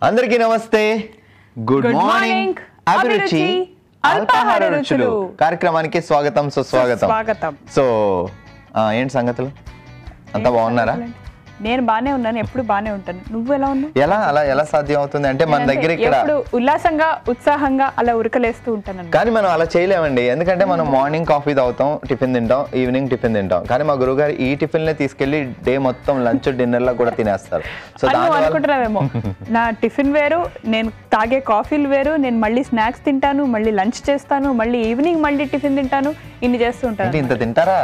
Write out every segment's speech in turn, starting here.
అందరికీ నమస్తే. Good morning. అభిరుచి అల్పాహార రుచులు కార్యక్రమానికి స్వాగతం సుస్వాగతం. సో ఏంటి సంగతులు, అంతా బాగున్నారా? నేను బానే ఉన్నాను, ఎప్పుడు బానే ఉంటాను. నువ్వు ఎలా ఉన్నావు? ఎలా సాధ్యం అవుతుంది అంటే మన దగ్గర ఇక్కడ ఉల్లాసంగా ఉత్సాహంగా అలా ఉరకలేస్తూ ఉంటాను. కానీ మనం అలా చేయలేమండి, ఎందుకంటే మనం మార్నింగ్ కాఫీ తాగుతాం, టిఫిన్ తింటాం, ఈవినింగ్ టిఫిన్ తింటాం. కానీ మా గురువు గారు ఈ టిఫిన్ నే తీసుకెళ్లి డే మొత్తం లంచ్ డిన్నర్ లో కూడా తినేస్తారు. సో అనుకుంటున్నావేమో నా టిఫిన్ వేరు, నేను తాగే కాఫీలు వేరు, నేను మళ్ళీ స్నాక్స్ తింటాను, మళ్ళీ లంచ్ చేస్తాను, మళ్ళీ ఈవినింగ్ మళ్ళీ టిఫిన్ తింటాను, ఇన్ని చేస్తూ ఉంటాను. ఇంత తింటారా?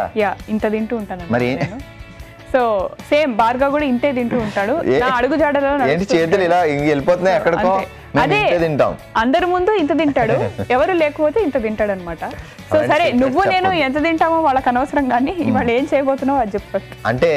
ఇంత తింటూ ఉంటాను. మరి సో సేమ్ బార్గా కూడా ఇంతే తింటూ ఉంటాడు. నా అడుగు జాడలో చేతులు ఇలా వెళ్ళిపోతున్నాయి ఎక్కడికో. అదే తింటాం, అందరి ముందు ఇంత తింటాడు, ఎవరు లేకపోతే ఇంత తింటాడు అనమాట. సో సరే, నువ్వు నేను ఎంత తింటామో వాళ్ళకి అనవసరం, కానీ ఇవాళ ఏం చేయబోతున్నావు అది చెప్పు. అంటే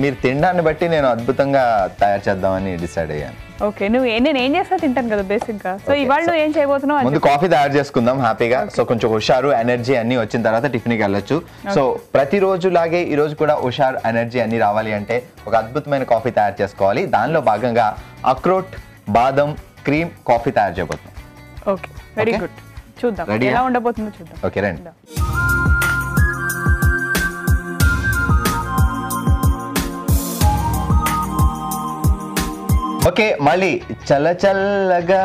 మీరు తినడాన్ని బట్టి నేను అద్భుతంగా తయారు చేద్దామని డిసైడ్ అయ్యాను. ఓకే, నేను ఏం చేస్తా తింటాను కదా బేసిక్ గా. సో ఇవాళ నువ్వు ఏం చేయబోతున్నావు? ముందు కాఫీ తయారు చేసుకుందాం హ్యాపీగా. సో కొంచెం హుషారు ఎనర్జీ అన్ని వచ్చిన తర్వాత టిఫిన్ కి వెళ్ళొచ్చు. సో ప్రతిరోజు లాగే ఈ రోజు కూడా హుషారు ఎనర్జీ అన్ని రావాలి అంటే ఒక అద్భుతమైన కాఫీ తయారు చేసుకోవాలి. దానిలో భాగంగా అక్రోట్ బాదం క్రీమ్ కాఫీ తయారు చేయబోతున్నాం. Okay, very good. చూద్దాం ఎలా ఉండబోతుందో చూద్దాం. ఓకే రండి. ఓకే, మళ్ళీ చల్లగా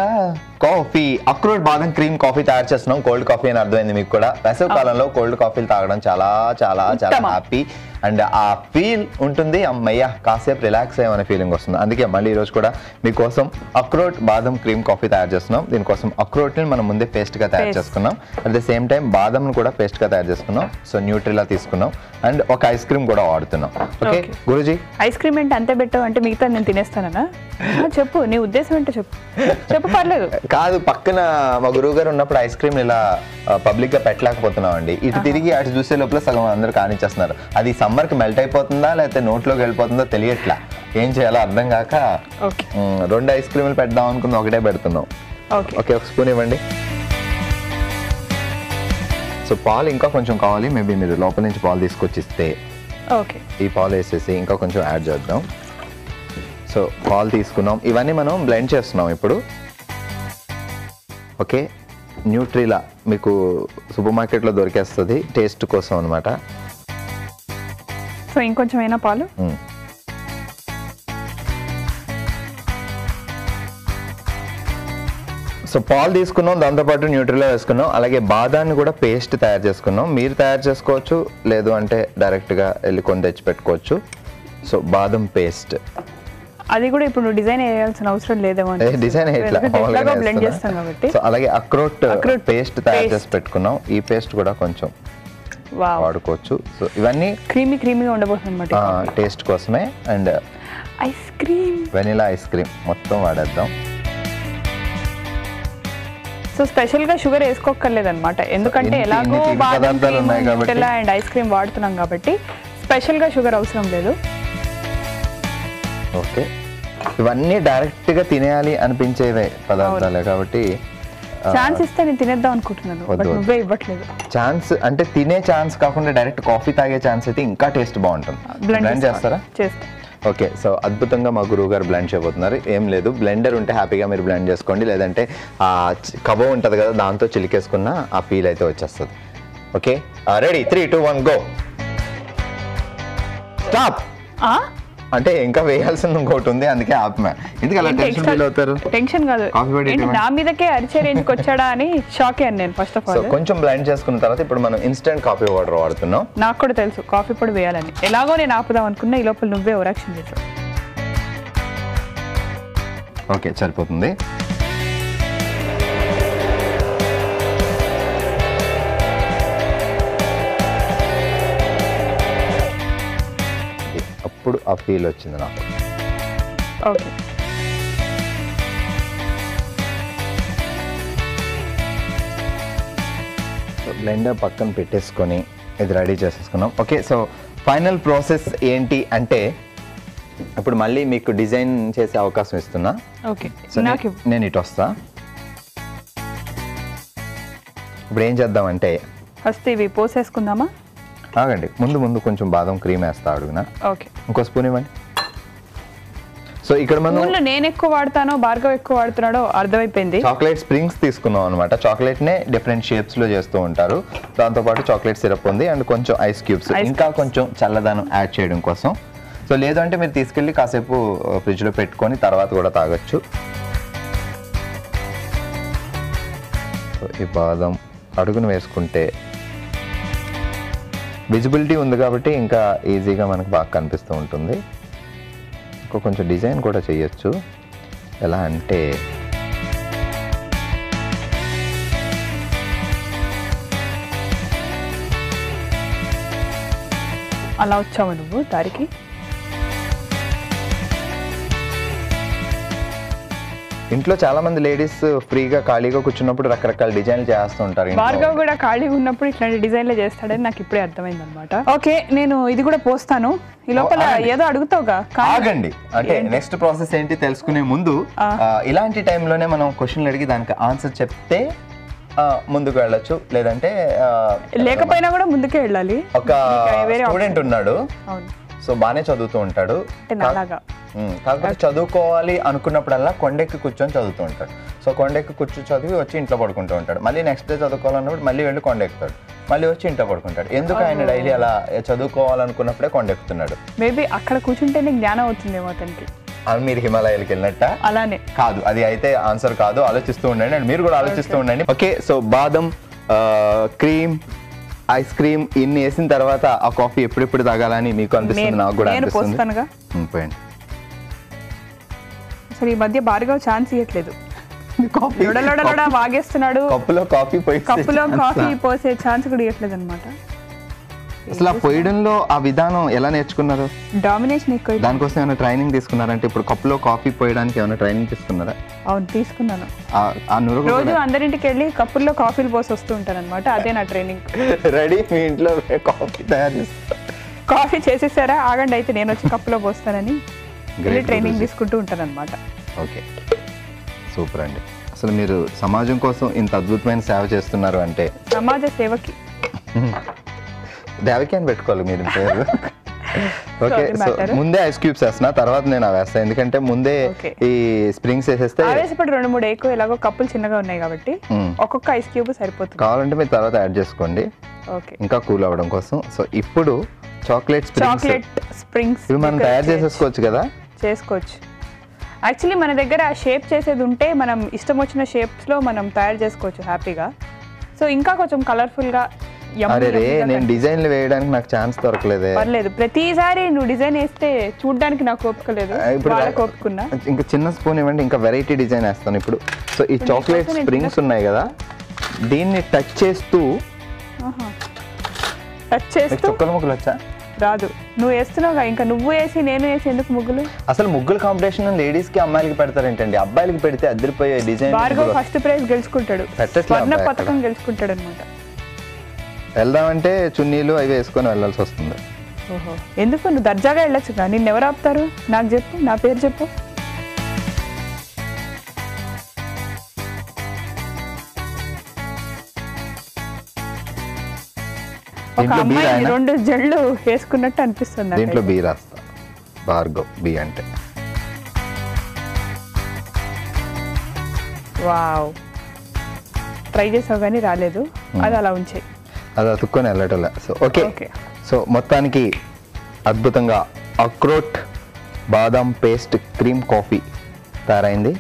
కాఫీ అక్రోట్ బాదం క్రీమ్ కాఫీ తయారు చేస్తున్నాం. కోల్డ్ కాఫీ అని అర్థమైంది మీకు కూడా. వేసవి కాలంలో కోల్డ్ కాఫీలు తాగడం చాలా చాలా చాలా హ్యాపీ అండ్ ఆ ఫీల్ ఉంటుంది. అమ్మయ్య కాసేపు రిలాక్స్ అయ్యమనే ఫీలింగ్ వస్తుంది. అందుకే మళ్ళీ ఈరోజు కూడా మీకోసం అక్రోట్ బాదం క్రీమ్ కాఫీ తయారు చేస్తున్నాం. దీనికోసం అక్రోట్ని మనం ముందే పేస్ట్గా తయారు చేసుకున్నాం. అట్ ద సేమ్ టైం బాదంను కూడా పేస్ట్గా తయారు చేసుకున్నాం. సో న్యూట్రిలా తీసుకున్నాం అండ్ ఒక ఐస్ క్రీమ్ కూడా వాడుతున్నాం. ఓకే గురూజీ, ఐస్ క్రీమ్ అంటే అంతే పెట్టావు అంటే మిగతా నేను తినేస్తానా? చెప్పు, నీ ఉద్దేశం ఏంటో చెప్పు. పర్లేదు. కాదు, పక్కన మా గురువు గారు ఉన్నప్పుడు ఐస్ క్రీమ్ ఇలా పబ్లిక్ గా పెట్టలేకపోతున్నాం అండి. ఇటు తిరిగి అటు చూసే లోపల సగం అందరూ కానిచ్చేస్తున్నారు. అది సమ్మర్ కి మెల్ట్ అయిపోతుందా లేకపోతే నోట్లోకి వెళ్ళిపోతుందో తెలియట్లా. ఏం చేయాలో అర్థం కాక 2 ఐస్ క్రీములు పెడదాం అనుకుంది, ఒకటే పెడుతున్నాం. ఓకే, ఒక స్పూన్ ఇవ్వండి. సో పాలు ఇంకా కొంచెం కావాలి, మేబీ మీరు లోపల నుంచి పాలు తీసుకొచ్చి ఇస్తే. ఓకే, ఈ పాలు వేసేసి ఇంకా కొంచెం యాడ్ చేద్దాం. సో పాలు తీసుకున్నాం, ఇవన్నీ మనం బ్లెండ్ చేస్తున్నాం ఇప్పుడు. ఓకే, న్యూట్రిలా మీకు సూపర్ మార్కెట్లో దొరికేస్తుంది టేస్ట్ కోసం అనమాట. సో ఇంకొంచెం అయినా పాలు. సో పాలు తీసుకున్నాం, దాంతోపాటు న్యూట్రిలా వేసుకున్నాం, అలాగే బాదాన్ని కూడా పేస్ట్ తయారు చేసుకున్నాం. మీరు తయారు చేసుకోవచ్చు, లేదు అంటే డైరెక్ట్గా వెళ్ళి కొని తెచ్చి పెట్టుకోవచ్చు. సో బాదం పేస్ట్ అది కూడా ఇప్పుడు డిజైన్ వేయాల్సిన అవసరం లేదేమో, డిజైన్ బ్లెండ్ చేస్తాం కాబట్టి. సో అలాగే అక్రోట్ పేస్ట్ తయారు చేసి పెట్టుకున్నాం. ఈ పేస్ట్ కూడా కొంచెం వాడుకోవచ్చు. సో ఇవన్నీ క్రీమీగా ఉండబోతుంది టేస్ట్ కోసమే. And ice cream, vanilla ice cream మొత్తం వాడేద్దాం. సో స్పెషల్ గా షుగర్ వేసుకోక్కర్లేదు అనమాట, ఎందుకంటే ఎలాగో బాదం క్రీమ్ అండ్ ఐస్ క్రీమ్ వాడుతున్నాం కాబట్టి స్పెషల్ గా షుగర్ అవసరం లేదు. ఓకే, ఇవన్నీ డైరెక్ట్ గా తినేయాలి అనిపించేవే పదార్థాలే కాబట్టి ఛాన్స్ ఇస్తే నేను తినేద్దాం అనుకుంటున్నాను, బట్ నువ్వే ఇవ్వట్లేదు. ఛాన్స్ అంటే తినే ఛాన్స్ కాకుండా డైరెక్ట్ కాఫీ తాగే ఛాన్స్ అయితే ఇంకా టేస్ట్ బాగుంటుంది. బ్లెండ్ చేస్తారా? చేస్తా. ఓకే, సో అద్భుతంగా మా గురువు గారు బ్లెండ్ చేయబోతున్నారు. ఏం లేదు, బ్లెండర్ ఉంటే హ్యాపీగా మీరు బ్లెండ్ చేసుకోండి, లేదంటే ఆ కబో ఉంటుంది కదా దాంతో చిలికేసుకున్న ఆ ఫీల్ అయితే వచ్చేస్తుంది. Okay, ready, 3, 2, 1 go. స్టాప్. అంటే ఇంకా వేయాల్సింది ఇంకోటి ఉంది, అందుకే ఆపమా. ఎందుకు అలా టెన్షన్ ఫీల్ అవుతారు? టెన్షన్ కాదు, నా మీదకే అరిచే రేంజ్కి వచ్చాడా అని షాక్ అయ్యాను నేను ఫస్ట్ ఆఫ్ ఆల్. కొంచెం బ్లెండ్ చేసుకున్న తర్వాత ఇప్పుడు మనం ఇన్స్టెంట్ కాఫీ పౌడర్ వాడుతున్నాం. నాకు కూడా తెలుసు కాఫీ పొడి వేయాలని, ఎలాగో నేను ఆపుదాం అనుకున్నా, ఈ లోపల నువ్వే ఓవరాక్షన్ చేసావు. ఓకే, సరిపోతుంది. అప్పుడు ఆ ఫీల్ వచ్చింది నాకు. ఓకే, బ్లెండర్ పక్కన పెట్టేసుకొని ఇది రెడీ చేసేసుకున్నాం. ఓకే, సో ఫైనల్ ప్రాసెస్ ఏంటి అంటే ఇప్పుడు మళ్ళీ మీకు డిజైన్ చేసే అవకాశం ఇస్తున్నా. ఓకే, నేను ఇటు వస్తా. ఇప్పుడు ఏం చేద్దామంటే ఫస్ట్ ఇవి పోసేసుకుందామా? ఆగండి, ముందు కొంచెం బాదం క్రీమ్ వేస్తా అడుగునా. ఓకే, ఇంకో స్పూన్ ఇవ్వండి. సో ఇక్కడ మనం నేను ఎక్కువ వాడతానో భార్గవ్ ఎక్కువ వాడుతున్నాడో అర్థమైపోయింది. చాక్లెట్ స్ప్రింగ్స్ తీసుకున్నాం అనమాట. చాక్లెట్ నే డిఫరెంట్ షేప్స్ లో చేస్తూ ఉంటారు. దాంతో పాటు చాక్లెట్ సిరప్ ఉంది అండ్ కొంచెం ఐస్ క్యూబ్స్, ఇంకా కొంచెం చల్లదనం యాడ్ చేయడం కోసం. సో లేదంటే మీరు తీసుకెళ్ళి కాసేపు ఫ్రిడ్జ్ లో పెట్టుకొని తర్వాత కూడా తాగొచ్చు. సో ఈ బాదం అడుగును వేసుకుంటే విజిబిలిటీ ఉంది కాబట్టి ఇంకా ఈజీగా మనకు బాగా కనిపిస్తూ ఉంటుంది. ఇంకా కొంచెం డిజైన్ కూడా చేయొచ్చు. ఎలా అంటే అలా వచ్చావు నువ్వు దారికి. ఇంట్లో చాలా మంది లేడీస్ ఫ్రీగా ఖాళీగా కూర్చున్నప్పుడు రకరకాల డిజైన్లు చేస్తూ ఉంటారు. భార్గవ్ కూడా ఖాళీగా ఉన్నప్పుడు ఇట్లాంటి డిజైన్లు చేస్తాడని నాకు ఇప్పుడే అర్థమైంది అనమాట. ఓకే, నేను ఇది కూడా పోస్తాను. ఈ లోపల ఏదో అడుగుతావుగా, ఆగండి. అంటే నెక్స్ట్ ప్రాసెస్ ఏంటి తెలుసుకునే ముందు ఇలాంటి టైంలోనే మనం క్వశ్చన్లు అడిగి దానికి ఆన్సర్ చెప్తే ముందుకు వెళ్ళొచ్చు, లేదంటే లేకపోయినా కూడా ముందుకే వెళ్ళాలి. ఒక స్టూడెంట్ ఉన్నాడు, సో బాగానే చదువుతూ ఉంటాడు. కాకపోతే చదువుకోవాలి అనుకున్నప్పుడల్లా కొండెక్కి కూర్చొని చదువుతూ ఉంటాడు. సో కొండెక్కి కూర్చొని చదివి వచ్చి ఇంట్లో పడుకుంటూ ఉంటాడు. మళ్ళీ నెక్స్ట్ డే చదువుకోవాలన్నప్పుడు మళ్ళీ వెళ్ళి కొండెక్కుతాడు, మళ్ళీ వచ్చి ఇంట్లో పడుకుంటాడు. ఎందుకు ఆయన డైలీ అలా చదువుకోవాలనుకున్నప్పుడే కొండెక్కుతున్నాడు? మేబీ అక్కడ కూర్చుంటేనే జ్ఞానం అవుతుందేమో అతనికి. అని మీరు హిమాలయాలకు వెళ్ళినట్ట? అలానే కాదు, అది అయితే ఆన్సర్ కాదు. ఆలోచిస్తూ ఉండండి అండ్ మీరు కూడా ఆలోచిస్తూ ఉండండి. ఓకే, సో బాదం, క్రీమ్, ఐస్ క్రీమ్ ఇన్ని వేసిన తర్వాత ఆ కాఫీ ఎప్పుడెప్పుడు తాగాలని మీకు అనిపిస్తుంది? నాకు కూడా అనిపిస్తుంది. అసలు ఈ మధ్య భార్గవ్ ఛాన్స్ ఇవ్వట్లేదు. వాగేస్తున్నాడు. కప్పులో కాఫీ పోసే ఛాన్స్ కూడా ఇవ్వట్లేదు అనమాట. అసలు ఆ పోయడంలో ఆ విధానం ఎలా నేర్చుకున్నారు? డామినేషన్ ఎక్కువ. దానికోసం ఏమైనా ట్రైనింగ్ తీసుకున్నారంటే ఇప్పుడు కప్పులో కాఫీ పోయడానికి ఏమైనా ట్రైనింగ్ తీసుకున్నారా? అవును, తీసుకున్నాను. రోజు అందరింటికి వెళ్ళి కప్పుల్లో కాఫీలు పోసి వస్తూ ఉంటాను అనమాట. అదే నా ట్రైనింగ్. రెడీ, మీ ఇంట్లో కాఫీ తయారు చేస్తా. కాఫీ చేసేసారా? ఆగండి, అయితే నేను వచ్చి కప్పులో పోస్తానని ట్రైనింగ్ తీసుకుంటూ ఉంటాను అనమాట. ఓకే, సూపర్ అండి. అసలు మీరు సమాజం కోసం ఇంత అద్భుతమైన సేవ చేస్తున్నారు అంటే. సమాజ సేవకి దేవకి అని పెట్టుకోవాలి మీరు పేరు. ఓకే, సో ముందే ఐస్ క్యూబ్స్ వేస్తున్నా, తర్వాత నేను అవి వేస్తాను. ఎందుకంటే ముందే ఈ స్ప్రింగ్స్ వేసేస్తే ఇప్పుడు 2-3 ఎక్కువ, ఎలాగో కప్పులు చిన్నగా ఉన్నాయి కాబట్టి ఒక్కొక్క ఐస్ క్యూబ్ సరిపోతుంది. కావాలంటే మీరు తర్వాత యాడ్ చేసుకోండి ఇంకా కూల్ అవ్వడం కోసం. సో ఇప్పుడు చాక్లెట్ స్ప్రింగ్స్ ఇవి మనం తయారు చేసేసుకోవచ్చు కదా? చేసుకోవచ్చు. యాక్చువల్లీ మన దగ్గర షేప్ చేసేది ఉంటే మనం ఇష్టం వచ్చిన షేప్స్ లో మనం తయారు చేసుకోవచ్చు హ్యాపీగా. సో ఇంకా కొంచెం కలర్ఫుల్ గా. అరే నేను డిజైన్లు వేయడానికి నాకు ఛాన్స్ దొరకలేదే. పర్లేదు, ప్రతిసారి నువ్వు డిజైన్ వేస్తే చూడడానికి నాకు ఓపికలేదు. ఇంకా చిన్న స్పూన్ ఇవ్వండి, ఇంకా వెరైటీ డిజైన్ వేస్తాను ఇప్పుడు. సో ఈ చాక్లెట్ స్ప్రింగ్స్ ఉన్నాయి కదా, దీన్ని టచ్ చేస్తూ చుక్కల ముగ్గులు వచ్చా? రాదు, నువ్వు వేస్తున్నావుగా. ఇంకా నువ్వు వేసి నేను వేసి ఎందుకు ముగ్గులు? అసలు ముగ్గుల కాంపిటీషన్ లేడీస్ కి అమ్మాయిలకి పెడతారేంటండి? అబ్బాయిలకి పెడితే అదిరిపోయే డిజైన్. భార్గవ్ ఫస్ట్ ప్రైజ్ గెలుచుకుంటాడు, స్వర్ణ పథకం గెలుచుకుంటాడు అనమాట. వెళ్దామంటే చున్నీలు అవి వేసుకొని వెళ్ళాల్సి వస్తుంది. ఓహో, ఎందుకు? నువ్వు దర్జాగా వెళ్ళొచ్చుగా. నిన్ను ఎవరు ఆపుతారు? నాకు చెప్పు, నా పేరు చెప్పు. ఒక అమ్మాయి 2 జళ్ళు వేసుకున్నట్టు అనిపిస్తుంది. దీంట్లో బి రాస్తా, భార్గవ్ బి అంటే. వావ్, ట్రై చేసావు కానీ రాలేదు, అది అలా ఉంచాయి. అది అతుక్కొని వెళ్ళటంలే. సో ఓకే, సో మొత్తానికి అద్భుతంగా అక్రోట్ బాదం పేస్ట్ క్రీమ్ కాఫీ తయారైంది.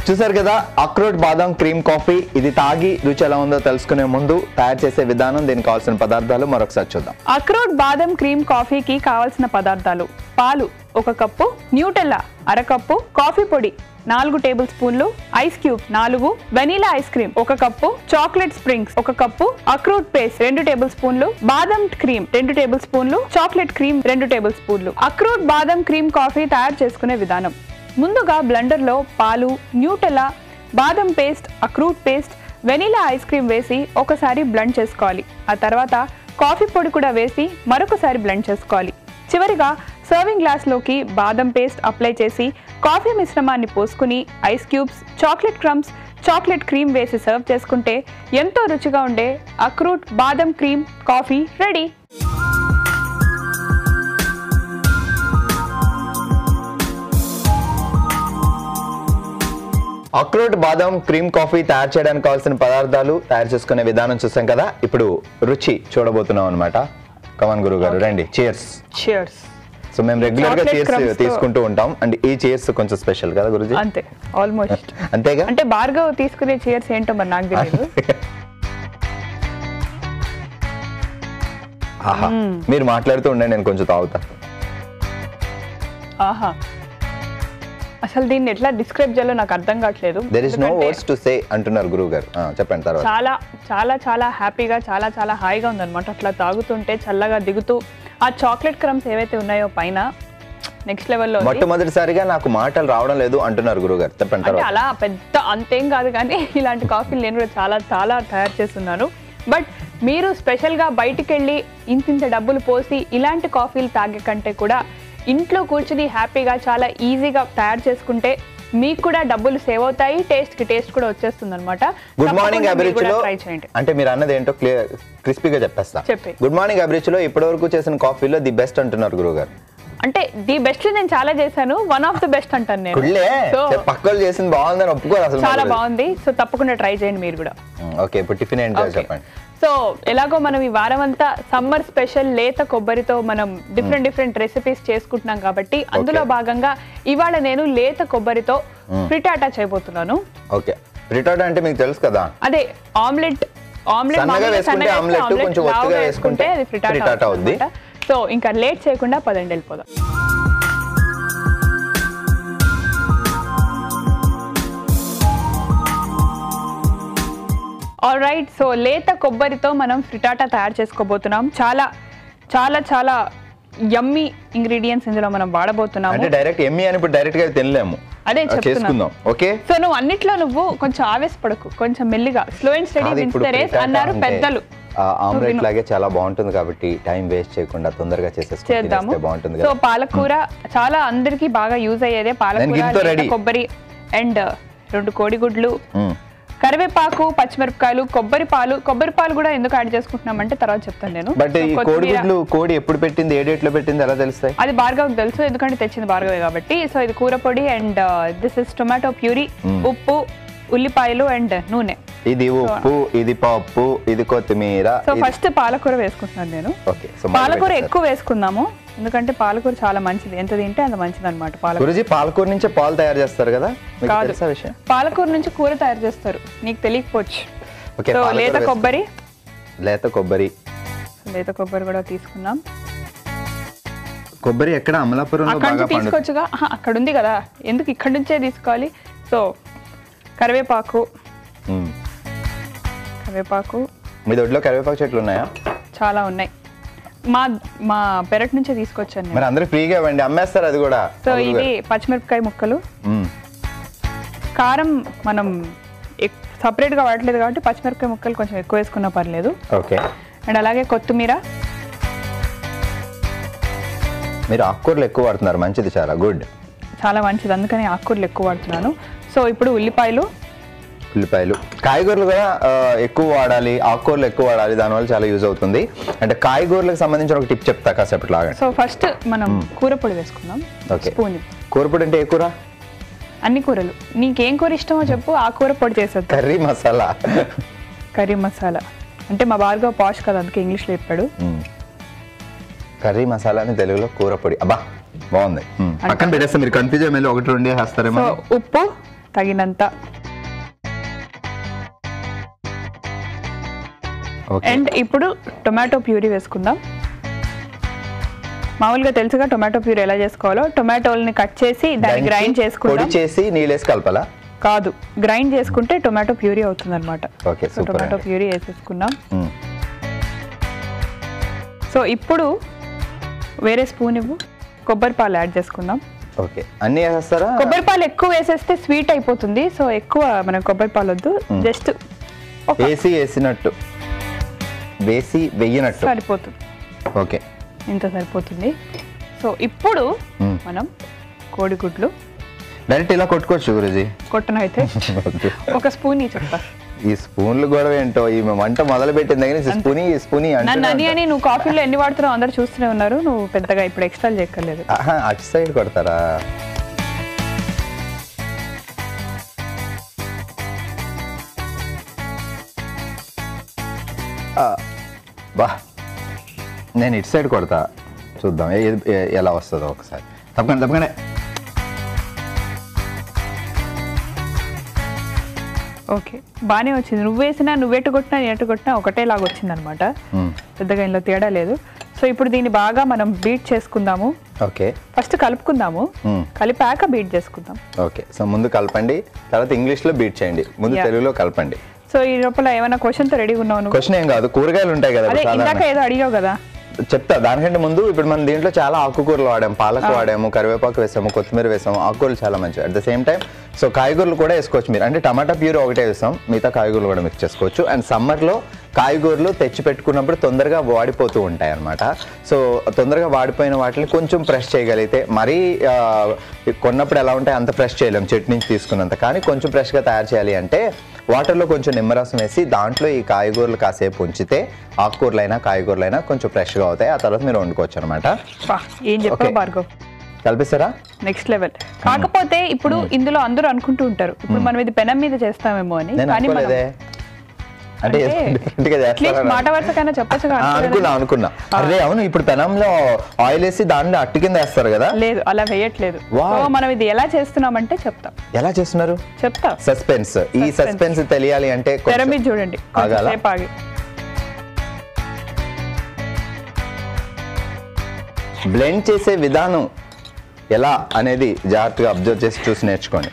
చూసారు కదా అక్రోట్ బాదం క్రీమ్ కాఫీ. ఇది తాగి రుచి ఎలా ఉందో తెలుసుకునే ముందు తయారు చేసే విధానం, దీనికి కావాల్సిన పదార్థాలు మరొకసారి చూద్దాం. అక్రోట్ బాదం క్రీమ్ కాఫీకి కావాల్సిన పదార్థాలు: పాలు 1 కప్పు, న్యూటెల్లా 1/2 కప్పు, కాఫీ పొడి 4 టేబుల్ స్పూన్లు, ice cube 4, vanilla ice cream 1 cup, chocolate sprinkles 1 cup, అక్రూట్ పేస్ట్ 2 టేబుల్ స్పూన్లు, బాదం క్రీమ్ 2 టేబుల్ స్పూన్లు, చాక్లెట్ క్రీమ్ 2 టేబుల్ స్పూన్లు. అక్రూట్ బాదం క్రీమ్ కాఫీ తయారు చేసుకునే విధానం: ముందుగా బ్లెండర్ లో పాలు, న్యూటెల్లా, బాదం పేస్ట్, అక్రూట్ పేస్ట్, వెనీలా ఐస్ క్రీమ్ వేసి ఒకసారి బ్లెండ్ చేసుకోవాలి. ఆ తర్వాత కాఫీ పొడి కూడా వేసి మరొకసారి బ్లెండ్ చేసుకోవాలి. చివరిగా సర్వింగ్ గ్లాస్లోకి బాదం పేస్ట్ అప్లై చేసి కాఫీ మిశ్రమాన్ని పోసుకుని ice cubes, chocolate crumbs, chocolate cream వేసి సర్వ్ చేసుకుంటే ఎంతో రుచిగా ఉండే అక్రూట్ బాదం క్రీమ్ కాఫీ రెడీ. అక్రోట్ బాదం క్రీమ్ కాఫీ తయారు చేయడానికి కావాల్సిన పదార్థాలు, తయారు చేసుకునే విధానం చూసాం కదా. ఇప్పుడు రుచి చూడబోతున్నాం అనమాట. కమాన్ గురువు గారు రండి. Cheers. సో మేము రెగ్యులర్ గా చీర్స్ తీసుకుంటూ ఉంటాం అండ్ ఈ చీర్స్ కొంచెం స్పెషల్ కదా గురుజీ? అంతే, ఆల్మోస్ట్ అంతేగా. అంటే భార్గవ్ తీసుకునే చీర్స్ ఏంటో మరి నాకు తెలియదు. ఆహా, మీరు మాట్లాడుతూ ఉండండి, నేను కొంచెం తాగుతా. ఆహా, అసలు దీన్ని ఎట్లా డిస్క్రైబ్ చేయాలో నాకు అర్థం కావట్లేదు. There is no words to say అంటున్నారు గురువు గారు. చెప్పండి తర్వాత. చాలా చాలా చాలా హ్యాపీగా, చాలా చాలా హాయిగా ఉందన్నమాట. అట్లా తాగుతుంటే చల్లగా దిగుతూ ఆ చాక్లెట్ క్రమ్స్ ఏవైతే ఉన్నాయో పైన నెక్స్ట్ లెవెల్లో. మొట్టమొదటిసారిగా నాకు మాటలు రావడం లేదు అంటున్నారు గురువు గారు. చెప్పండి అంటే తర్వాత. అలా పెద్ద అంతేం కాదు, కానీ ఇలాంటి కాఫీలు నేను కూడా చాలా చాలా తయారు చేస్తున్నాను. బట్ మీరు స్పెషల్గా బయటికి వెళ్ళి ఇంత డబ్బులు పోసి ఇలాంటి కాఫీలు తాగే కంటే కూడా ఇంట్లో కూర్చుని హ్యాపీగా చాలా ఈజీగా తయారు చేసుకుంటే మీకు కూడా డబ్బులు సేవ్ అవుతాయి, టేస్ట్ కూడా వచ్చేస్తుంది అనమాట. గుడ్ మార్నింగ్ అభిరుచిలో ట్రై చేయండి. అంటే మీరు అన్నది ఏంటో క్రిస్పీగా చెప్పేస్తా. చెప్పే. గుడ్ మార్నింగ్ అభిరుచిలో ఇప్పటివరకు చేసిన కాఫీలో ది బెస్ట్ అంటున్నారు గురువు గారు. అంటే ది బెస్ట్ నేను చాలా చేశాను, వన్ ఆఫ్ ద బెస్ట్ అంటాను నేను. సో పక్కలు చేసింది బాగుందని ఒప్పుకోరు అసలు. చాలా బాగుంది. సో తప్పకుండా ట్రై చేయండి మీరు కూడా. ఓకే, ఇప్పుడు టిఫిన్ ఏంటో చెప్పండి. సో ఎలాగో మనం ఈ వారం అంతా సమ్మర్ స్పెషల్ లేత కొబ్బరితో మనం డిఫరెంట్ రెసిపీస్ చేసుకుంటున్నాం కాబట్టి అందులో భాగంగా ఇవాళ నేను లేత కొబ్బరితో ఫ్రిటాటా చేయబోతున్నాను. ఓకే, ఫ్రిటాటా అంటే మీకు తెలుసు కదా, అదే ఆమ్లెట్ సన్నగా వేసుకుంటే ఆమ్లెట్, కొంచెం ఒత్తుగా వేసుకుంటే అది ఫ్రిటాటా అవుద్ది. సో ఇంకా లేట్ చేయకుండా పదండి వెళ్ళిపోదాం. ఆల్ రైట్, సో లేత కొబ్బరితో మనం ఫ్రిటాటా తయారు చేసుకోబోతున్నాం. చాలా చాలా చాలా యమ్మీ ఇంగ్రీడియంట్స్ ఇందులో మనం వాడబోతున్నాము. అంటే డైరెక్ట్ యమ్మీ అని ఇప్పుడు డైరెక్ట్ గా తినలేము, అదే చెప్తున్నాం. ఓకే, సో నువ్వు అన్నిట్లో నువ్వు కొంచెం ఆవేశపడకు, కొంచెం మెల్లిగా, slow and steady wins the race అన్నారు పెద్దలు. ఆమ్లెట్ లాగే చాలా బాగుంటుంది కాబట్టి టైం వేస్ట్ చేయకుండా తొందరగా చేసేసుకుంటే బాగుంటుంది. సో పాలకూర చాలా అందరికి బాగా యూజ్ అయ్యేదే. పాలకూర, కొబ్బరి అండ్ 2 కోడిగుడ్లు, కరివేపాకు, పచ్చిమిరపకాయలు, కొబ్బరి పాలు కూడా ఎందుకు యాడ్ చేసుకుంటున్నాం అంటే తర్వాత చెప్తాను నేను. బట్ ఈ కోడిగుడ్లు కోడి ఎప్పుడు పెట్టింది, ఏ డేట్ లో పెట్టింది ఎలా తెలుస్తాయి? అది భార్గవ్కి తెలుసు, ఎందుకంటే తెచ్చింది భార్గవే కాబట్టి. సో ఇది కూర పొడి and this is tomato puree, ఉప్పు, ఉల్లిపాయలు అండ్ నూనె. ఇది ఉప్పు, ఇది పప్పు, ఇది కొత్తిమీర. సో ఫస్ట్ పాలకూర వేసుకుంటున్నాను నేను. ఓకే, పాలకూర ఎక్కువ వేసుకుందాము ఎందుకంటే పాలకూర చాలా మంచిది, ఎంత తింటే అంత మంచిది అనమాట. పాలకూర నుంచి పాలు తయారు చేస్తారు కదా? కాదు, పాలకూర నుంచి కూర తయారు చేస్తారు, నీకు తెలియకపోవచ్చు. సో లేత కొబ్బరి కూడా తీసుకున్నాం. కొబ్బరి ఎక్కడ అమలాపురం తీసుకోవచ్చుగా, అక్కడ ఉంది కదా, ఎందుకు ఇక్కడ నుంచే తీసుకోవాలి. సో కరివేపాకు మీ దొడ్లో కరివేపాకు చెట్లు ఉన్నాయా? చాలా ఉన్నాయి, మా పెరట్ నుంచే తీసుకొచ్చాను. మరి అందరూ ఫ్రీగా ఇవ్వండి, అమ్మేస్తారు అది కూడా. సో ఇది పచ్చిమిరపకాయ ముక్కలు. కారం మనం సపరేట్ గా వాడలేదు కాబట్టి పచ్చిమిరపకాయ ముక్కలు కొంచెం ఎక్కువ వేసుకున్నా పర్లేదు. ఓకే, అండ్ అలాగే కొత్తిమీర. మీరు ఆకుకూరలు ఎక్కువ వాడుతున్నారు, మంచిది, చాలా గుడ్, చాలా మంచిది, అందుకని ఆకుకూరలు ఎక్కువ వాడుతున్నాను. సో ఇప్పుడు ఉల్లిపాయలు, కాయగూరలు కూడా ఎక్కువ వాడాలి, ఆకుకూరలు ఎక్కువ వాడాలి, దానివల్ల చాలా యూజ్ అవుతుంది. అంటే కాయగూరలకు సంబంధించిన ఒక టిప్ చెప్తా కాసేపటి లాగా. సో ఫస్ట్ మనం కూర పొడి వేసుకుందాం. స్పూన్. కూర పొడి అంటే ఏ కూర? అన్ని కూరలు, నీకేం కూర ఇష్టమో చెప్పు, ఆ కూర పొడి చేసేది. కర్రీ మసాలా అంటే మా భార్గవ్ పాష్ కదా, అందుకే ఇంగ్లీష్లో చెప్పాడు. కర్రీ మసాలా అని తెలుగులో కూర పొడి. అబ్బా బాగుంది, పక్కన పెట్టేస్తా, మీరు కన్ఫ్యూజ్ అయ్యి 1-2 వేస్తారేమో. ఉప్పు తగినంత. అండ్ ఇప్పుడు టొమాటో ప్యూరీ వేసుకుందాం. మామూలుగా తెలుసుగా టొమాటో ప్యూరీ ఎలా చేసుకోవాలో. టొమాటోల్ని కట్ చేసి దాన్ని గ్రైండ్ చేసుకుంటాం. కలపాలా? కాదు, గ్రైండ్ చేసుకుంటే టొమాటో ప్యూరీ అవుతుంది అనమాట. టొమాటో ప్యూరీ వేసేసుకున్నాం. సో ఇప్పుడు వేరే స్పూన్ ఇవ్వు, కొబ్బరి పాలు యాడ్ చేసుకుందాం. ఓకే, అన్ని వేసేస్తారా? కొబ్బరి పాలు ఎక్కువ వేసేస్తే స్వీట్ అయిపోతుంది, సో ఎక్కువ మనం కొబ్బరి పాలు వద్దు, జస్ట్ వేసినట్టు సరిపోతుంది. ఓకే, ఇంత సరిపోతుంది. సో ఇప్పుడు మనం కోడిగుడ్లు డైరెక్ట్ ఇలా కొట్టుకోవచ్చు గురుజీ? కొట్టను అయితే ఒక స్పూన్ చెప్తా. ఈ స్పూన్లు గొడవ ఏంటో, ఈ వంట మొదలు పెట్టిన దగ్గర స్పూనీ నన్ను అని నువ్వు కాఫీలో ఎన్ని వాడుతున్నావు అందరు చూస్తూనే ఉన్నారు, నువ్వు పెద్దగా ఇప్పుడు ఎక్స్ట్రా చేయక్కర్లేదు. అటు సైడ్ కొడతారా? బా నేను ఇటు సైడ్ కొడతా, చూద్దాం ఎలా వస్తుందో ఒకసారి. తప్పకుండా ఓకే, బాగానే వచ్చింది. నువ్వు వేసినా నువ్వు ఎటు కొట్టినా నేను ఎటు కొట్టినా ఒకటేలాగా వచ్చింది అనమాట. పెద్దగా ఇందులో తేడా లేదు. సో ఇప్పుడు దీన్ని బాగా మనం బీట్ చేసుకుందాము. ఓకే, ఫస్ట్ కలుపుకుందాము, కలిపాక బీట్ చేసుకుందాం. ఓకే, సో ముందు కలపండి, తర్వాత ఇంగ్లీష్లో బీట్ చేయండి, ముందు తెలుగులో కలపండి. సో ఈ లోపల ఏమైనా క్వశ్చన్తో రెడీగా ఉన్నావు? క్వశ్చన్ ఏం కాదు, కూరగాయలు ఉంటాయి కదా, ఇందాక ఏదో అడిగావు కదా, చెప్తా. దానికంటే ముందు ఇప్పుడు మనం దీంట్లో చాలా ఆకుకూరలు వాడాము, పాలకు వాడాము, కరివేపాకు వేసాము, కొత్తిమీర వేసాము. ఆకుకూరలు చాలా మంచివి. At the same time so కాయగూరలు కూడా వేసుకోవచ్చు మీరు. అంటే టమాటా ప్యూర్ ఒకటే వేస్తాం, మిగతా కాయగూరలు కూడా మిక్స్ చేసుకోవచ్చు. అండ్ సమ్మర్లో కాయగూరలు తెచ్చి పెట్టుకున్నప్పుడు తొందరగా వాడిపోతూ ఉంటాయి అన్నమాట. సో తొందరగా వాడిపోయిన వాటిని కొంచెం ఫ్రెష్ చేయగలిగితే, మరీ కొన్నప్పుడు ఎలా ఉంటాయి అంత ఫ్రెష్ చేయలేము చెట్టు నుంచి తీసుకున్నంత, కానీ కొంచెం ఫ్రెష్గా తయారు చేయాలి అంటే వాటర్లో కొంచెం నిమ్మరసం వేసి దాంట్లో ఈ కాయగూరలు కాసేపు ఉంచితే ఆకుకూరలైనా కాయగూరలైనా కొంచెం ఫ్రెష్గా అవుతాయి. ఆ తర్వాత మీరు వండుకోవచ్చు అనమాట. ఏం చెప్పావు భార్గవ్, కలిపిస్తారా? Next level. కాకపోతే ఇప్పుడు ఇందులో అందరూ అనుకుంటూ ఉంటారు ఇప్పుడు మనం ఇది పెనం మీద చేస్తామేమో అని. అంటే మాట వరుసకైనా చెప్పచ్చు అనుకున్నా. అరే అవును, ఇప్పుడు పెనంలో ఆయిల్ వేసి దాంట్లో అట్టు కింద వేస్తారు కదా. లేదు, అలా వేయట్లేదు. మనం ఇది ఎలా చేస్తున్నామంటే చెప్తాం. ఎలా చేస్తున్నారు చెప్తా. సస్పెన్స్. ఈ సస్పెన్స్ తెలియాలి అంటే తెర మీద చూడండి. ఆగి బ్లెండ్ చేసే విధానం ఎలా అనేది జాగ్రత్తగా అబ్జర్వ్ చేసి చూసి నేర్చుకోండి.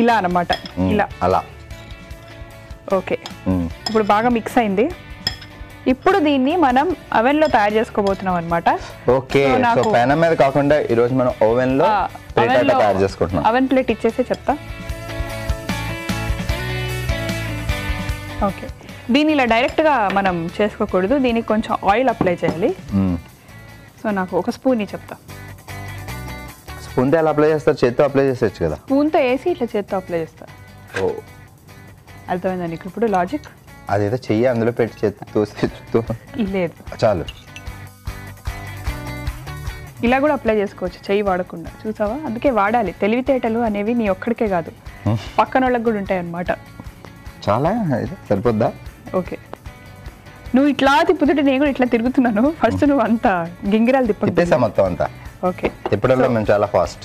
ఇలా అన్నమాట, ఇలా అలా. ఓకే, ఇప్పుడు బాగా మిక్స్ అయింది. ఇప్పుడు దీన్ని మనం అవెన్ లో తయారు చేసుకోబోతున్నాం అన్నమాట. ఓకే, సో పెనం మీద కాకుండా ఈ రోజు మనం ఓవెన్ లో తయారు చేసుకుంటున్నాం. అవెన్ ప్లేట్ ఇచ్చేసి చెప్తా. ఓకే, దీన్ని ఇలా డైరెక్ట్ గా మనం చేసుకోకూడదు, దీనికి కొంచెం ఆయిల్ అప్లై చేయాలి. సో నాకు ఒక స్పూన్ చెప్తా. స్పూన్తో ఎలా అప్లై చేస్తారు? చేత్తో అప్లై చేసేచ్చు కదా. స్పూన్తో వేసి ఇట్లా చేత్తో అప్లై చేస్తా. ఓ, అర్థమైందా నీకు ఇప్పుడు లాజిక్? అదేదో చెయ్యి అందులో పెట్టి చేత్తూ లేదు, చాలు. ఇలా కూడా అప్లై చేసుకోవచ్చు చెయ్యి వాడకుండా. చూసావా, అందుకే వాడాలి. తెలివితేటలు అనేవి నీ ఒక్కడికే కాదు, పక్కన వాళ్ళకి కూడా ఉంటాయి అన్నమాట. చాలా సరిపోద్దా? ఓకే, నువ్వు ఇట్లా తిప్పుతుంటే నేను కూడా ఇట్లా తిరుగుతున్నాను. ఫస్ట్ నువ్వు అంతా గింగిరాలు తిప్పేసా మొత్తం అంతా. ఓకే, తిప్పడంలో మేము చాలా ఫాస్ట్.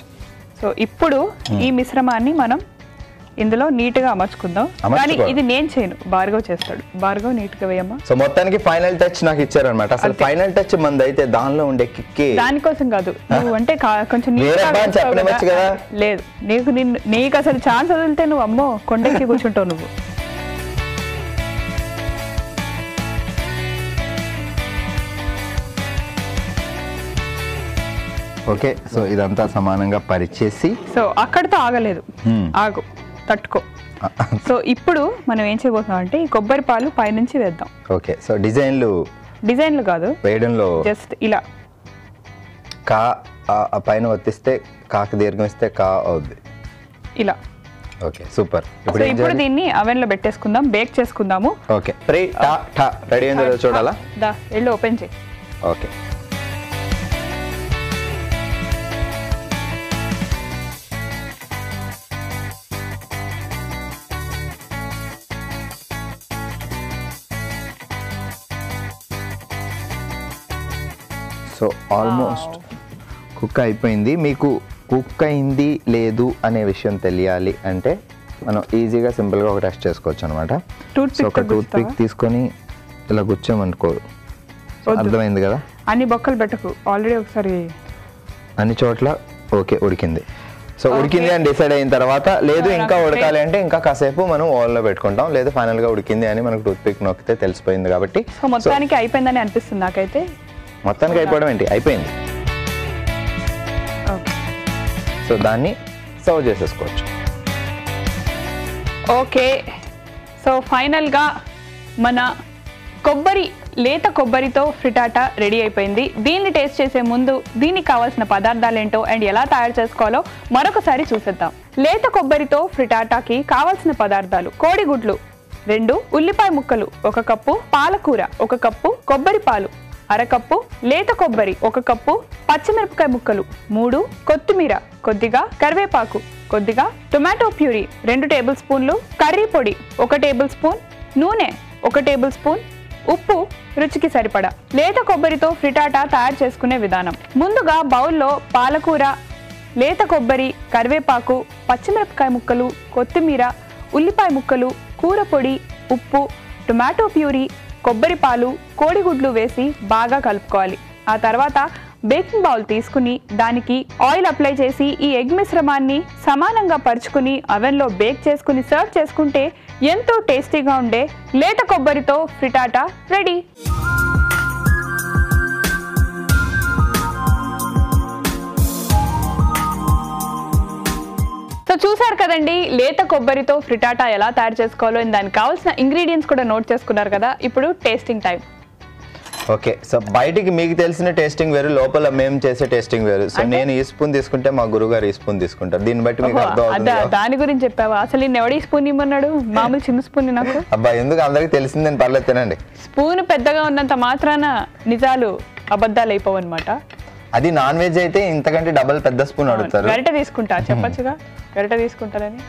సో ఇప్పుడు ఈ మిశ్రమాన్ని మనం ఇందులో నీట్ గా అమర్చుకుందాం. కానీ ఇది నేను చేయను, భార్గవ్ చేస్తాడు. భార్గవ్ నీట్ గా వేయమ్మా. సో మొత్తానికి ఫైనల్ టచ్ నాకు ఇచ్చారనమాట. అసలు ఫైనల్ టచ్ మంది అయితే దానిలో ఉండే కిక్కే. దానికోసం కాదు, నువ్వు అంటే కొంచెం లేదు, నీకు అసలు ఛాన్స్ వదిలితే నువ్వు అమ్మో కొండెక్కి కూర్చుంటావు నువ్వు. ఓకే, సో ఇదంతా సమానంగా పరిచేసి. సో అక్కడితో ఆగలేదు, ఆగు, తట్టుకో. సో ఇప్పుడు మనం ఏం చేయబోతున్నాం అంటే ఈ కొబ్బరి పాలు పైనుంచి వేద్దాం. ఓకే, సో డిజైన్లు కాదు వేయడంలో జస్ట్ ఇలా కా పైన ఒత్తిస్తే కాకి దీర్ఘం ఇస్తే కా అవుద్ది ఇలా. Okay, super. ఇప్పుడు దీన్ని అవెన్ లో పెట్టేసుకుందాం, బేక్ చేసుకుందాము. ఓకే, రెడీ అయిందో చూడాలా? దా వెళ్ళి ఓపెన్ చేయి. ఓకే, సో ఆల్మోస్ట్ కుక్ అయిపోయింది. మీకు కుక్ అయింది లేదు అనే విషయం తెలియాలి అంటే మనం ఈజీగా సింపుల్గా ఒక టెస్ట్ చేసుకోవచ్చు అనమాట. సో ఒక టూత్ పిక్ తీసుకొని ఇలా గుచ్చామనుకో, అర్థమైంది కదా. అన్ని బొక్కలు పెట్టకు, ఆల్రెడీ ఒకసారి అన్ని చోట్ల ఓకే ఉడికింది. సో ఉడికింది అని డిసైడ్ అయిన తర్వాత లేదు ఇంకా ఉడకాలి అంటే ఇంకా కాసేపు మనం ఓవెన్లో పెట్టుకుంటాం. లేదు ఫైనల్గా ఉడికింది అని మనకు టూత్ పిక్ నొక్కితే తెలిసిపోయింది కాబట్టి. సో మొత్తానికి అయిపోయిందని అనిపిస్తుంది నాకైతే. మొత్తానికి అయిపోవడం ఏంటి, అయిపోయింది. సో దాన్ని సర్వ్ చేసేసుకోవచ్చు. ఓకే, సో ఫైనల్గా మన లేత కొబ్బరితో ఫ్రిటాటా రెడీ అయిపోయింది. దీన్ని టేస్ట్ చేసే ముందు దీనికి కావాల్సిన పదార్థాలు ఏంటో అండ్ ఎలా తయారు చేసుకోవాలో మరొకసారి చూసేద్దాం. లేత కొబ్బరితో ఫ్రిటాటాకి కావాల్సిన పదార్థాలు: కోడిగుడ్లు 2, ఉల్లిపాయ ముక్కలు 1 కప్పు, పాలకూర 1 కప్పు, కొబ్బరి పాలు అరకప్పు, లేత కొబ్బరి 1 కప్పు, పచ్చిమిరపకాయ ముక్కలు 3, కొత్తిమీర కొద్దిగా, కరివేపాకు కొద్దిగా, టొమాటో ప్యూరీ 2 టేబుల్ స్పూన్లు, కర్రీ పొడి 1 టేబుల్ స్పూన్, నూనె 1 టేబుల్ స్పూన్, ఉప్పు రుచికి సరిపడా. లేత కొబ్బరితో ఫ్రిటాటా తయారు చేసుకునే విధానం. ముందుగా బౌల్లో పాలకూర, లేత కొబ్బరి, కరివేపాకు, పచ్చిమిరపకాయ ముక్కలు, కొత్తిమీర, ఉల్లిపాయ ముక్కలు, కూర పొడి, ఉప్పు, టొమాటో ప్యూరీ, కొబ్బరి పాలు, కోడిగుడ్లు వేసి బాగా కలుపుకోవాలి. ఆ తర్వాత బేకింగ్ బౌల్ తీసుకుని దానికి ఆయిల్ అప్లై చేసి ఈ ఎగ్ మిశ్రమాన్ని సమానంగా పరుచుకుని అవెన్లో బేక్ చేసుకుని సర్వ్ చేసుకుంటే ఎంతో టేస్టీగా ఉండే లేత కొబ్బరితో ఫ్రిటాటా రెడీ. సో చూసారు కదండి, లేత కొబ్బరితో ఫ్రిటాటా ఎలా తయారు చేసుకోవాలో, దానికి కావాల్సిన ఇంగ్రీడియంట్స్ కూడా నోట్ చేసుకున్నారు కదా. ఇప్పుడు టేస్టింగ్ టైం. ఓకే, సో బయటికి మీకు తెలిసిన టేస్టింగ్ వేరు, లోపల మేము చేసే టేస్టింగ్ వేరు. సో నేను ఈ స్పూన్ తీసుకుంటే మా గురువు గారు ఈ స్పూన్ తీసుకుంటారు. దీన్ని బట్టి మీకు అర్థం అవుతుంది. దాని గురించి చెప్పావా? అసలు నేను ఎవడి స్పూన్ ఇమ్మన్నాడు? మామూలు చిన్న స్పూన్ నాకు. అబ్బా, ఎందుకు అందరికి తెలిసిందని పర్లేదు, తినండి. స్పూన్ పెద్దగా ఉన్నంత మాత్రాన నిజాలు అబద్ధాలు అయిపోవన్నమాట. అది నాన్ వెజ్ అయితే ఇంతకంటే డబల్ పెద్ద స్పూన్ అడుగుతారు. గరిట తీసుకుంటా, చెప్పచ్చుగా గరిట తీసుకుంటారని.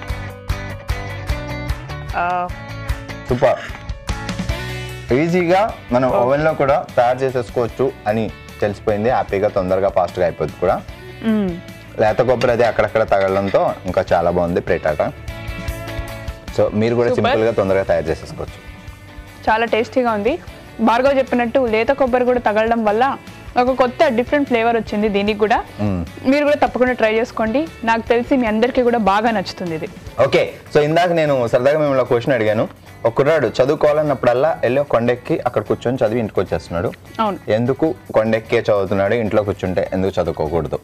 సూపర్, ఈజీగా మనం ఓవెన్లో కూడా తయారు చేసేసుకోవచ్చు అని తెలిసిపోయింది. హ్యాపీగా, తొందరగా, ఫాస్ట్గా అయిపోతుంది కూడా. లేత కొబ్బరి అది అక్కడక్కడ తగలడంతో ఇంకా చాలా బాగుంది ఫ్రిటాటా. సో మీరు కూడా సింపుల్గా తొందరగా తయారు చేసేసుకోవచ్చు. చాలా టేస్టీగా ఉంది. భార్గవ్ చెప్పినట్టు లేత కొబ్బరి కూడా తగలడం వల్ల ఒక కొత్త డిఫరెంట్ ఫ్లేవర్ వచ్చింది దీనికి కూడా. మీరు కూడా తప్పకుండా ట్రై చేసుకోండి. నాకు తెలిసి మీ అందరికీ కూడా బాగా నచ్చుతుంది ఇది. ఓకే, సో ఇందాక నేను సరదాగా మిమ్మల్ని క్వశ్చన్ అడిగాను. ఒక కుర్రాడు చదువుకోవాలన్నప్పుడల్లా వెళ్ళి కొండెక్కి అక్కడ కూర్చొని చదివి ఇంటికి వచ్చేస్తున్నాడు. అవును, ఎందుకు కొండెక్కే చదువుతున్నాడు, ఇంట్లో కూర్చుంటే ఎందుకు చదువుకోకూడదు?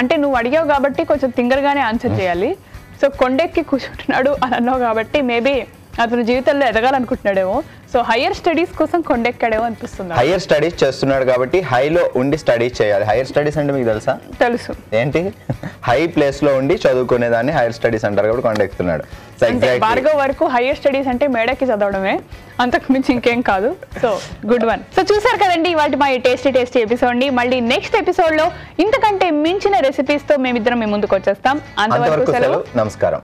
అంటే నువ్వు అడిగావు కాబట్టి కొంచెం తింగరగానే ఆన్సర్ చేయాలి. సో కొండెక్కి కూర్చుంటున్నాడు అని అన్నావు కాబట్టి మేబీ అతను జీవితంలో ఎదగాలనుకుంటున్నాడేమో. సో హైయర్ స్టడీస్ కోసం కొండెక్కాడేమో అనిపిస్తుంది. హైయర్ స్టడీస్ చేస్తున్నాడు కాబట్టి హైలో ఉండి స్టడీస్ చేయాలి. హైయర్ స్టడీస్ అంటే మీకు తెలుసా? తెలుసు. ఏంటి? హై ప్లేస్ లో ఉండి చదువుకునే దాన్ని హైయర్ స్టడీస్ అంటారు కాబట్టి కొండెక్కుతున్నాడు. భార్గవ్ వరకు హైయర్ స్టడీస్ అంటే మేడకి చదవడమే, అంతకు మించి ఇంకేం కాదు. So good one. సో చూసారు కదండి ఇవాళ మా టేస్టీ ఎపిసోడ్ ని. మళ్ళీ నెక్స్ట్ ఎపిసోడ్ లో ఇంతకంటే మించిన రెసిపీస్ తో మేమిద్దరం మీ ముందుకు వచ్చేస్తాం. అంతవరకు సెలవు, నమస్కారం.